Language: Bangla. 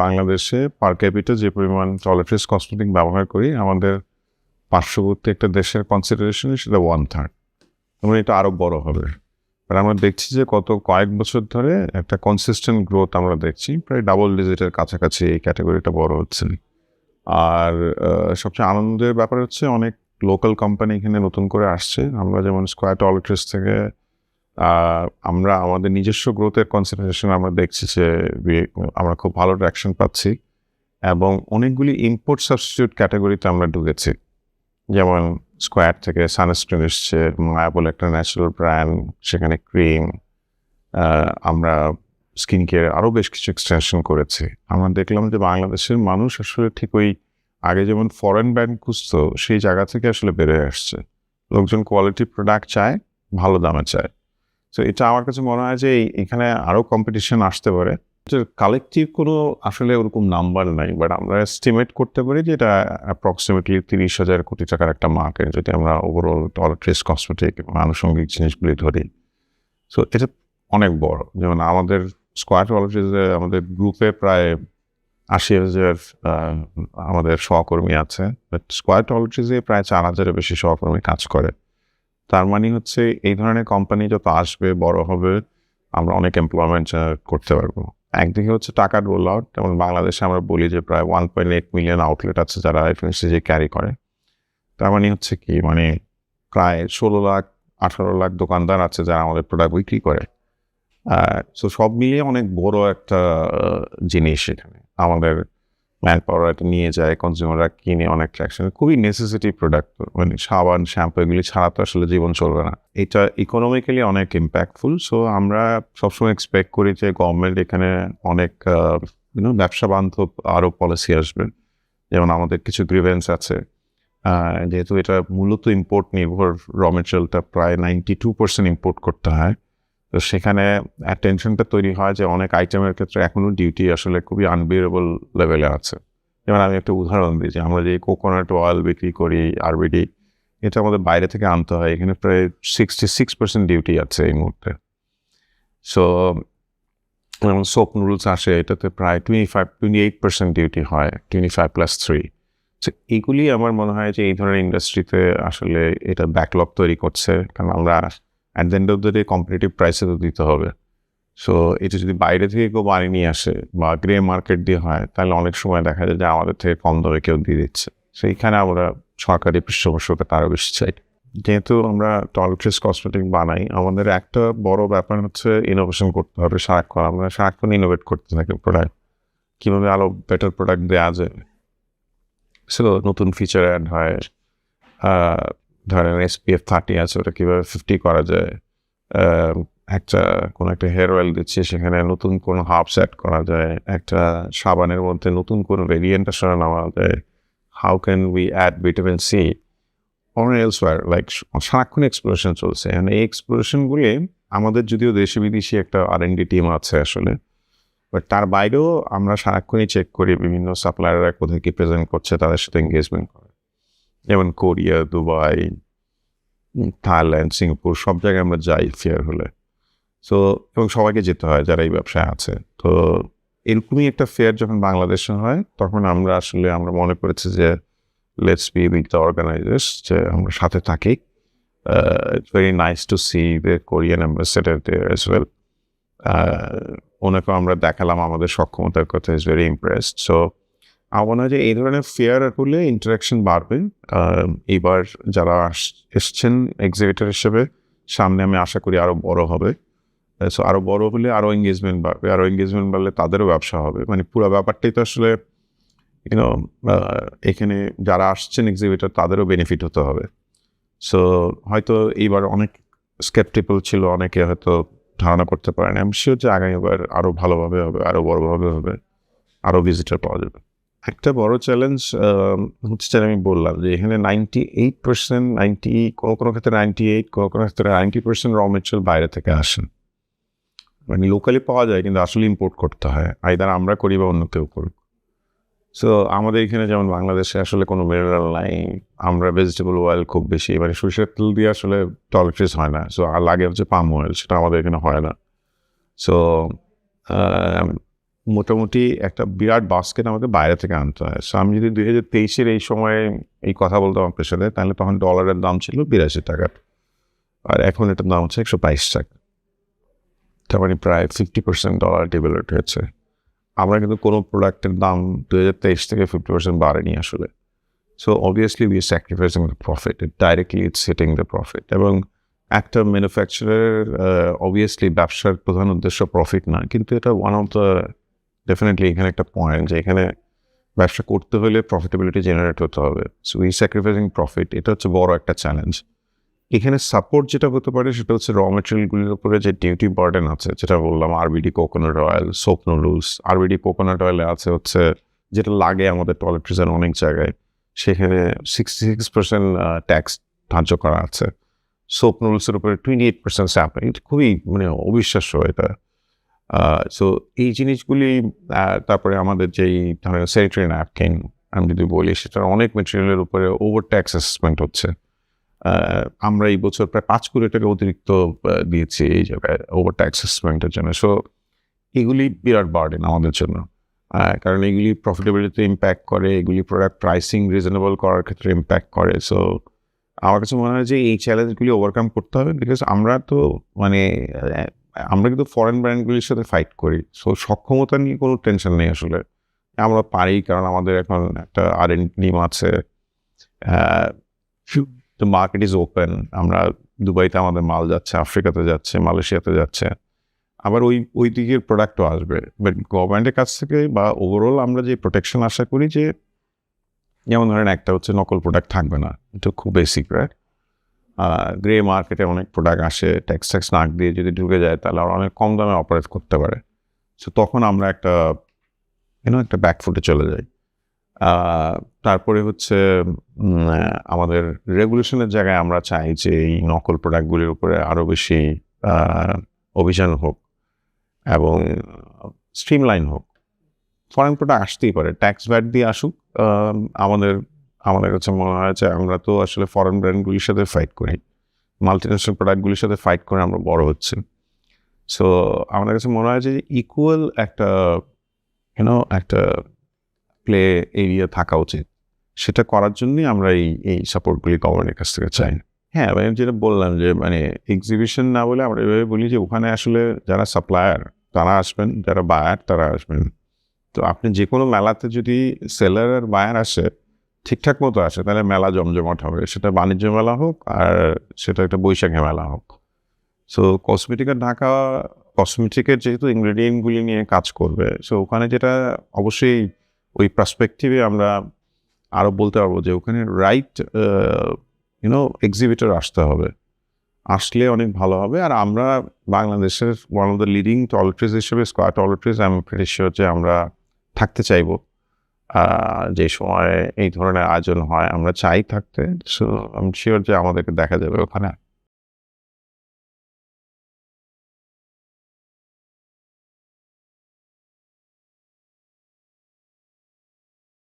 বাংলাদেশে পার ক্যাপিটা যে পরিমাণ টয়লেট্রিজ কসমেটিক ব্যবহার করি, আমাদের পার্শ্ববর্তী একটা দেশের কনসিডারেশনে সেটা 1/3। এবং এটা আরও বড় হবে। আর আমরা দেখছি যে গত কয়েক বছর ধরে একটা কনসিস্টেন্ট গ্রোথ আমরা দেখছি, প্রায় ডাবল ডিজিটের কাছাকাছি এই ক্যাটাগরিটা বড় হচ্ছে। আর সবচেয়ে আনন্দের ব্যাপার হচ্ছে অনেক লোকাল কোম্পানি এখানে নতুন করে আসছে। আমরা যেমন স্কয়ার টয়লেট্রিজ থেকে আমরা আমাদের নিজস্ব গ্রোথের কনসিডারেশন আমরা দেখছি যে আমরা খুব ভালো ট্র্যাকশন পাচ্ছি এবং অনেকগুলি ইম্পোর্ট সাবস্টিটিউট ক্যাটাগরিতে আমরা ঢুকেছি। যেমন স্কয়ার থেকে সানস্ক্রিন এসছে, মায়া বলে একটা ন্যাচারাল ব্র্যান্ড, সেখানে ক্রিম, আমরা স্কিন কেয়ার আরও বেশ কিছু এক্সটেনশন করেছি। আমরা দেখলাম যে বাংলাদেশের মানুষ আসলে ঠিক ওই আগে যেমন ফরেন ব্র্যান্ড খুঁজতো সেই জায়গা থেকে আসলে বেড়ে আসছে। লোকজন কোয়ালিটি প্রোডাক্ট চায়, ভালো দামে চায়। তো এটা আমার কাছে মনে হয় যে এখানে আরও কম্পিটিশন আসতে পারে। কালেকটিভ কোনো আসলে ওরকম নাম্বার নাই, বাট আমরা এস্টিমেট করতে পারি যে এটা অ্যাপ্রক্সিমেটলি 30,000 কোটি টাকার একটা মার্কেট যদি আমরা ওভারঅল টয়লেট্রিজ কসমেটিক এবং আনুষঙ্গিক জিনিসগুলি ধরি। সো এটা অনেক বড়। যেমন আমাদের স্কয়ার টয়লেট্রিজে আমাদের গ্রুপে প্রায় 80,000 আমাদের সহকর্মী আছে, বাট স্কয়ার টয়লেট্রিজে প্রায় 4,000-এর বেশি সহকর্মী কাজ করে। তার মানে হচ্ছে এই ধরনের কোম্পানি যত আসবে, বড় হবে, আমরা অনেক এমপ্লয়মেন্ট করতে পারবো। একদিকে হচ্ছে টাকার রোল আউট, যেমন বাংলাদেশে আমরা বলি যে প্রায় 1.8 মিলিয়ন আউটলেট আছে যারা এফএমসিজি ক্যারি করে। তার মানে হচ্ছে কি, মানে প্রায় 16 লাখ 18 লাখ দোকানদার আছে যারা আমাদের প্রোডাক্ট বিক্রি করে। সো সব মিলিয়ে অনেক বড় একটা জিনিস এখানে। আমাদের ম্যান পাওয়ার এটা নিয়ে যায়, কনজিউমাররা কিনে, অনেক ট্র্যাকশন, খুবই নেসেসিটি প্রোডাক্ট। মানে সাবান, শ্যাম্পু এগুলি ছাড়া তো আসলে জীবন চলবে না। এটা ইকোনমিক্যালি অনেক ইম্প্যাক্টফুল। সো আমরা সবসময় এক্সপেক্ট করি যে গভর্নমেন্ট এখানে অনেক ব্যবসা বান্ধব আরও পলিসি আসবে। যেমন আমাদের কিছু গ্রিভেন্স আছে, যেহেতু এটা মূলত ইম্পোর্ট নির্ভর, র মেটেরিয়ালটা প্রায় 92% ইম্পোর্ট করতে হয়। তো সেখানে টেনশনটা তৈরি হয় যে অনেক আইটেমের ক্ষেত্রে এখনও ডিউটি আসলে খুবই আনবিয়ারেবল লেভেলে আছে। যেমন আমি একটা উদাহরণ দিই যে আমরা যে কোকোনাট অয়েল বিক্রি করি, আরবিডি, এটা আমাদের বাইরে থেকে আনতে হয়, এখানে প্রায় 66% ডিউটি আছে এই মুহূর্তে। সো যেমন সোপ নুডলস আসে, এটাতে প্রায় 28% ডিউটি হয়, 25+3। সো এইগুলি আমার মনে হয় যে এই ধরনের ইন্ডাস্ট্রিতে আসলে এটা ব্যাকলগ তৈরি করছে, কারণ আমরা at the end of the day competitive প্রাইসে তো দিতে হবে। সো এটা যদি বাইরে থেকে কেউ বানিয়ে নিয়ে আসে বা গ্রে মার্কেট দিয়ে হয়, তাহলে অনেক সময় দেখা যায় যে আমাদের থেকে কম দামে কেউ দিয়ে দিচ্ছে। সেইখানে আমরা সরকারি পৃষ্ঠপোষকতা আরও বেশি চাই। যেহেতু আমরা টয়লেট্রিজ কসমেটিক বানাই, আমাদের একটা বড় ব্যাপার হচ্ছে ইনোভেশন করতে হবে সারাক্ষণ। আমরা সারাক্ষণ ইনোভেট করতে থাকি প্রোডাক্ট, কীভাবে আরও বেটার প্রোডাক্ট দেওয়া যায়। সো নতুন ফিচার অ্যাড হয়, ধরেন SPF 30 আছে, ওটা কীভাবে 50 করা যায়। কোনো একটা হেয়ার অয়েল দিচ্ছে, সেখানে নতুন কোনো হার্বস অ্যাড করা যায়। একটা সাবানের মধ্যে নতুন কোনো ভেরিয়েন্ট আসলে নেওয়া যায়। How can we add vitamin C or elsewhere, like সারাক্ষণ এক্সপ্লোরেশন চলছে। এই এক্সপ্লোরেশনগুলি আমাদের যদিও দেশি বিদেশি একটা R&D টিম আছে আসলে, বাট তার বাইরেও আমরা সারাক্ষণই চেক করি বিভিন্ন সাপ্লায়াররা কোথায় কী প্রেজেন্ট করছে, তাদের সাথে এঙ্গেজমেন্ট করে। যেমন কোরিয়া, দুবাই, থাইল্যান্ড, সিঙ্গাপুর, সব জায়গায় আমরা যাই ফেয়ার হলে। সো এবং সবাইকে যেতে হয় যারা এই ব্যবসায় আছে। তো এরকমই একটা ফেয়ার যখন বাংলাদেশে হয়, তখন আমরা মনে করেছি যে let's be with the organisers, যে আমরা সাথে থাকি। It's very nice to see the Korean ambassador there as well. ওনাকেও আমরা দেখালাম আমাদের সক্ষমতার কথা, ইজ ভেরি ইমপ্রেসড। সো আমার মনে হয় যে এই ধরনের ফেয়ার হলে ইন্টারাকশন বাড়বে। এইবার যারা এসছেন এক্সিবিটর হিসেবে, সামনে আমি আশা করি আরও বড় হবে। সো আরও বড় হলে আরও এঙ্গেজমেন্ট বাড়বে, আরও এঙ্গেজমেন্ট বাড়লে তাদেরও ব্যবসা হবে। মানে পুরো ব্যাপারটাই তো আসলে এখানে যারা আসছেন এক্সিবিটর, তাদেরও বেনিফিট হতে হবে। সো হয়তো এইবার অনেক স্কেপটিক্যাল ছিল, অনেকে হয়তো ধারণা করতে পারেন। আমি শিওর যে আগামীবার আরও ভালোভাবে হবে, আরও বড়োভাবে হবে, আরও ভিজিটার পাওয়া যাবে। একটা বড় চ্যালেঞ্জ হচ্ছে, আমি বললাম যে এখানে 98%, কোনো ক্ষেত্রে 98, কোনো ক্ষেত্রে 90% র মেটেরিয়াল বাইরে থেকে আসেন। মানে লোকালি পাওয়া যায়, কিন্তু আসলে ইম্পোর্ট করতে হয়, আইদার আমরা করি বা অন্য কেউ করুক। সো আমাদের এখানে যেমন বাংলাদেশে আসলে কোনো মিনারেল নাই, আমরা ভেজিটেবল অয়েল খুব বেশি, মানে সরিষার তেল দিয়ে আসলে টয়লেট্রিজ হয় না। সো আর লাগে হচ্ছে পাম অয়েল, সেটা আমাদের এখানে হয় না। সো মোটামুটি একটা বিরাট বাস্কেট আমাকে বাইরে থেকে আনতে হয়। সো আমি যদি 2023-এর এই সময়ে এই কথা বলতাম আপনার সাথে, তাহলে তখন ডলারের দাম ছিল 82 টাকা, আর এখন এটার দাম হচ্ছে 122 টাকা। তার মানে প্রায় 50% ডলার ডিভ্যালুয়েট হয়েছে। আমরা কিন্তু কোনো প্রোডাক্টের দাম 2023 থেকে 50% বাড়েনি আসলে। So obviously we are sacrificing the profit, directly it's hitting the profit. এবং একটা ম্যানুফ্যাকচারারের অবভিয়াসলি ব্যবসার প্রধান উদ্দেশ্য প্রফিট না, কিন্তু এটা ওয়ান অফ দ্য ডেফিনেটলি এখানে একটা পয়েন্ট যে এখানে ব্যবসা করতে হলে প্রফিটেবিলিটি জেনারেট হতে হবে। সো উই স্যাক্রিফাইসিং প্রফিট, এটা হচ্ছে বড় একটা চ্যালেঞ্জ। এখানে সাপোর্ট যেটা হতে পারে সেটা হচ্ছে র মেটেরিয়ালগুলির উপরে যে ডিউটি বার্ডেন আছে, যেটা বললাম RBD coconut oil, soap noodles. RBD coconut অয়েলে আছে হচ্ছে যেটা লাগে আমাদের টয়লেট্রিজের অনেক জায়গায়, সেখানে 66% ট্যাক্স ধার্য করা আছে। সোপ নুডলসের উপরে 28% স্যাম্পলিং, খুবই মানে অবিশ্বাস্য এটা। সো এই জিনিসগুলি, তারপরে আমাদের যেই ধরেন স্যানিটারি ন্যাপকিন আমি যদি বলি, সেটার অনেক মেটেরিয়ালের উপরে ওভার ট্যাক্স অ্যাসেসমেন্ট হচ্ছে। আমরা এই বছর প্রায় 5 কোটি টাকা অতিরিক্ত দিয়েছি এই জায়গায় ওভার ট্যাক্স অ্যাসেসমেন্টের জন্য। সো এগুলি বিরাট বার্ডেন আমাদের জন্য, কারণ এগুলি প্রফিটেবিলিটি ইম্প্যাক্ট করে, এগুলি প্রোডাক্ট প্রাইসিং রিজনেবল করার ক্ষেত্রে ইম্প্যাক্ট করে। সো আমার কাছে মনে হয় যে এই চ্যালেঞ্জগুলি ওভারকাম করতে হবে, বিকজ আমরা তো মানে আমরা কিন্তু ফরেন ব্র্যান্ডগুলির সাথে ফাইট করি। সো সক্ষমতা নিয়ে কোনো টেনশন নেই আসলে, আমরা পারি, কারণ আমাদের এখন একটা R&D টিম আছে, দ্য মার্কেট ইজ ওপেন। আমরা দুবাইতে আমাদের মাল যাচ্ছে, আফ্রিকাতে যাচ্ছে, মালয়েশিয়াতে যাচ্ছে, আবার ওই দিকের প্রোডাক্টও আসবে। বাট গভর্নমেন্টের কাছ থেকে বা ওভারঅল আমরা যে প্রোটেকশন আশা করি, যে যেমন ধরেন একটা হচ্ছে নকল প্রোডাক্ট থাকবে না, এটা খুব বেসিক, রাইট? গ্রে মার্কেটে অনেক প্রোডাক্ট আসে, ট্যাক্স না দিয়ে যদি ঢুকে যায় তাহলে ওরা অনেক কম দামে অপারেট করতে পারে। সো তখন আমরা একটা একটা ব্যাকফুটে চলে যাই। তারপরে হচ্ছে আমাদের রেগুলেশনের জায়গায় আমরা চাই যে এই নকল প্রোডাক্টগুলির উপরে আরও বেশি অভিযান হোক এবং স্ট্রিমলাইন হোক। ফরেন প্রোডাক্ট আসতেই পারে, ট্যাক্স ভ্যাট দিয়ে আসুক। আমাদের কাছে মনে হয় যে আমরা তো আসলে ফরেন ব্র্যান্ডগুলির সাথে ফাইট করি, মাল্টিন্যাশনাল প্রোডাক্টগুলির সাথে ফাইট করে আমরা বড় হচ্ছি। সো আমাদের কাছে মনে হয় যে ইকুয়াল একটা একটা প্লে এরিয়া থাকা উচিত। সেটা করার জন্যই আমরা এই সাপোর্টগুলি গভর্নমেন্টের কাছ থেকে চাই। হ্যাঁ, মানে যেটা বললাম যে মানে এক্সিবিশন না বলে আমরা এভাবে বলি যে ওখানে আসলে যারা সাপ্লায়ার তারা আসবেন, যারা বায়ার তারা আসবেন। তো আপনি যে কোনো মেলাতে যদি সেলার আর বায়ার আসে, ঠিকঠাক মতো আসে, তাহলে মেলা জমজমাট হবে। সেটা বাণিজ্য মেলা হোক আর সেটা একটা বৈশাখী মেলা হোক। সো কসমেটিকের যেহেতু ইনগ্রেডিয়েন্টগুলি নিয়ে কাজ করবে, সো ওখানে যেটা অবশ্যই ওই পার্সপেক্টিভে আমরা আরও বলতে পারবো যে ওখানে রাইট এক্সিবিটর আসতে হবে, আসলে অনেক ভালো হবে। আর আমরা বাংলাদেশের one of the leading toiletries হিসেবে, স্কয়ার টয়লেট্রিজ, আমি প্রিটি শিওর যে আমরা থাকতে চাইবো যে সময় এই ধরনের আয়োজন হয়, আমরা চাই থাকতে। সো আমি শিওর যে আমাদেরকে দেখা যাবে ওখানে।